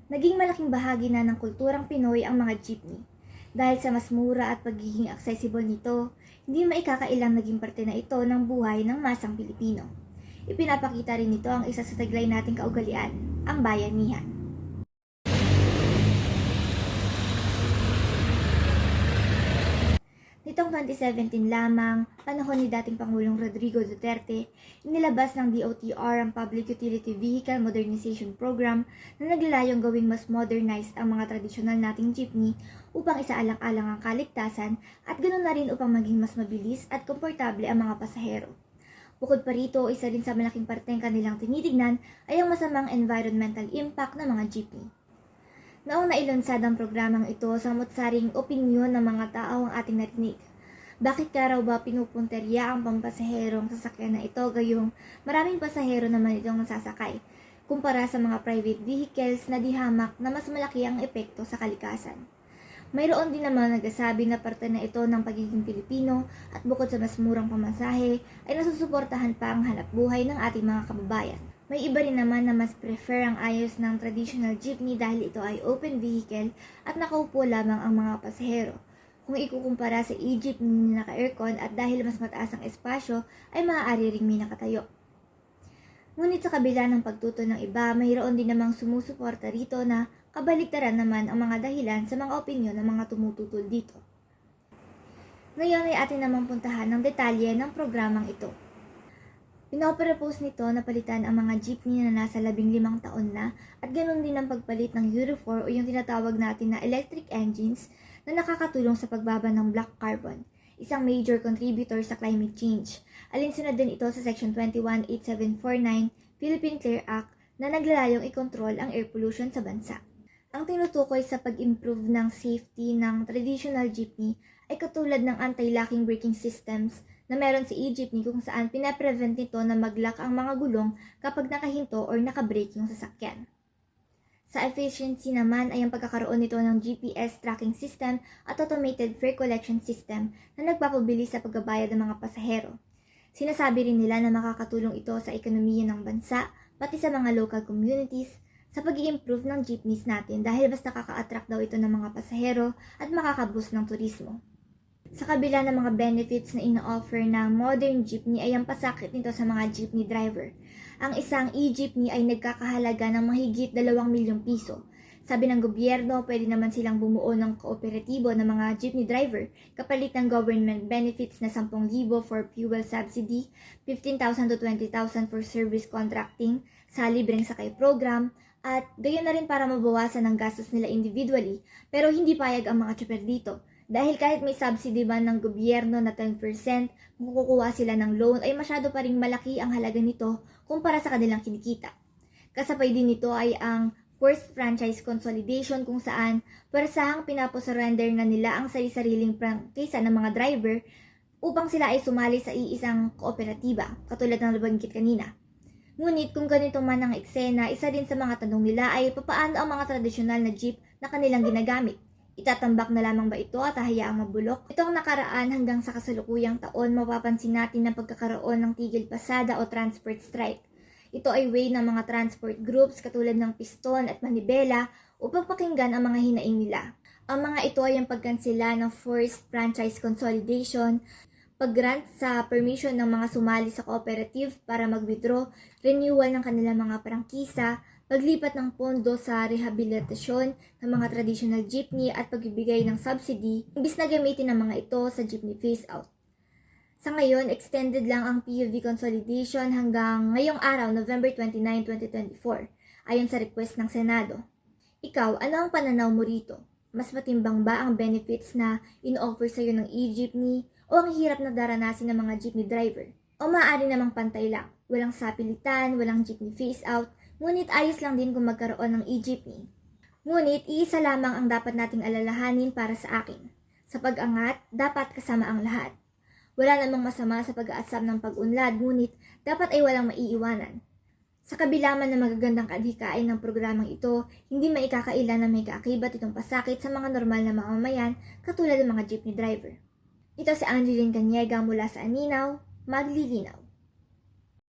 Naging malaking bahagi na ng kulturang Pinoy ang mga jeepney. Dahil sa mas mura at pagiging accessible nito, hindi maikakailang naging parte na ito ng buhay ng masang Pilipino. Ipinapakita rin nito ang isa sa taglay nating kaugalian, ang bayanihan. Nitong 2017 lamang, panahon ni dating Pangulong Rodrigo Duterte, inilabas ng DOTR ang Public Utility Vehicle Modernization Program na naglalayong gawing mas modernized ang mga tradisyonal nating jeepney upang isaalang-alang ang kaligtasan at ganoon na rin upang maging mas mabilis at komportable ang mga pasahero. Bukod pa rito, isa rin sa malaking parteng kanilang tinitignan ay ang masamang environmental impact ng mga jeepney. Noong nailunsad ang programang ito, samot-saring opinyon ng mga tao ang ating narinig. Bakit ka raw ba pinupunterya ang pampasaherong sasakyan na ito gayong maraming pasahero naman itong nasasakay, kumpara sa mga private vehicles na dihamak na mas malaki ang epekto sa kalikasan? Mayroon din naman nagsasabi na parte na ito ng pagiging Pilipino at bukod sa mas murang pamasahe ay nasusuportahan pa ang hanapbuhay ng ating mga kababayan. May iba rin naman na mas prefer ang ayos ng traditional jeepney dahil ito ay open vehicle at nakaupo lamang ang mga pasahero. Kung ikukumpara sa e-jeepney na naka-aircon at dahil mas mataas ang espasyo ay maaari ring may nakatayo. Ngunit sa kabila ng pagtuto ng iba, mayroon din namang sumusuporta rito na kabaligtaran naman ang mga dahilan sa mga opinyon ng mga tumututol dito. Ngayon ay atin namang puntahan ng detalye ng programang ito. Pinopropose nito na palitan ang mga jeepney na nasa 15 taon na at ganoon din ang pagpalit ng Euro 4 o yung tinatawag natin na electric engines na nakakatulong sa pagbaba ng black carbon, isang major contributor sa climate change. Alinsunod din ito sa Section 218749 Philippine Clear Act na naglalayong i-control ang air pollution sa bansa. Ang tinutukoy sa pag-improve ng safety ng traditional jeepney ay katulad ng anti-locking braking systems na meron sa e-jeepney kung saan pinaprevent nito na mag-lock ang mga gulong kapag nakahinto or nakabrake yung sasakyan. Sa efficiency naman ay ang pagkakaroon nito ng GPS tracking system at automated fare collection system na nagpapabilis sa pagbabayad ng mga pasahero. Sinasabi rin nila na makakatulong ito sa ekonomiya ng bansa, pati sa mga local communities, sa pag-i-improve ng jeepneys natin dahil mas nakaka-attract daw ito ng mga pasahero at makaka-boost ng turismo. Sa kabila ng mga benefits na ina-offer ng modern jeepney ay ang pasakit nito sa mga jeepney driver. Ang isang e-jeepney ay nagkakahalaga ng mahigit 2 milyong piso. Sabi ng gobyerno, pwede naman silang bumuo ng kooperatibo ng mga jeepney driver kapalit ng government benefits na 10,000 for fuel subsidy, 15,000 to 20,000 for service contracting, sa libreng sakay program, at gayon na rin para mabawasan ang gastos nila individually. Pero hindi payag ang mga tsuper dito. Dahil kahit may subsidy ban ng gobyerno na 10%, kung kukuha sila ng loan ay masyado pa ring malaki ang halaga nito kumpara sa kanilang kinikita. Kasabay din nito ay ang forced franchise consolidation kung saan persahang pinaposurrender na nila ang sari-sariling prangkisa ng mga driver upang sila ay sumali sa iisang kooperatiba, katulad ng nabanggit kanina. Ngunit kung ganito man ang eksena, isa din sa mga tanong nila ay papaano ang mga tradisyonal na jeep na kanilang ginagamit. Itatambak na lamang ba ito at hahayaang mabulok? Itong nakaraan hanggang sa kasalukuyang taon, mapapansin natin ang pagkakaroon ng tigil pasada o transport strike. Ito ay way ng mga transport groups katulad ng Piston at Manibela upang pakinggan ang mga hinaing nila. Ang mga ito ay ang pagkansela ng forced franchise consolidation, pag-grant sa permission ng mga sumali sa cooperative para mag-withdraw, renewal ng kanilang mga prangkisa, paglipat ng pondo sa rehabilitasyon ng mga traditional jeepney at pagbibigay ng subsidy, imbis na gamitin ang mga ito sa jeepney phase-out. Sa ngayon, extended lang ang PUV consolidation hanggang ngayong araw, November 29, 2024, ayon sa request ng Senado. Ikaw, ano ang pananaw mo rito? Mas matimbang ba ang benefits na in-offer sa'yo ng e-jeepney o ang hirap na daranasin ng mga jeepney driver? O maaari namang pantay lang, walang sapilitan, walang jeepney phase-out, ngunit ayos lang din kung magkaroon ng e-jeepney. Ngunit iisa lamang ang dapat nating alalahanin para sa akin. Sa pag-angat, dapat kasama ang lahat. Wala namang masama sa pag-aasam ng pag-unlad, ngunit dapat ay walang maiiwanan. Sa kabila man ng magagandang kadhikain ng programang ito, hindi maikakaila na may kaakibat itong pasakit sa mga normal na mamamayan katulad ng mga jeepney driver. Ito si Angeline Caniega mula sa Aninaw, Maglilinaw.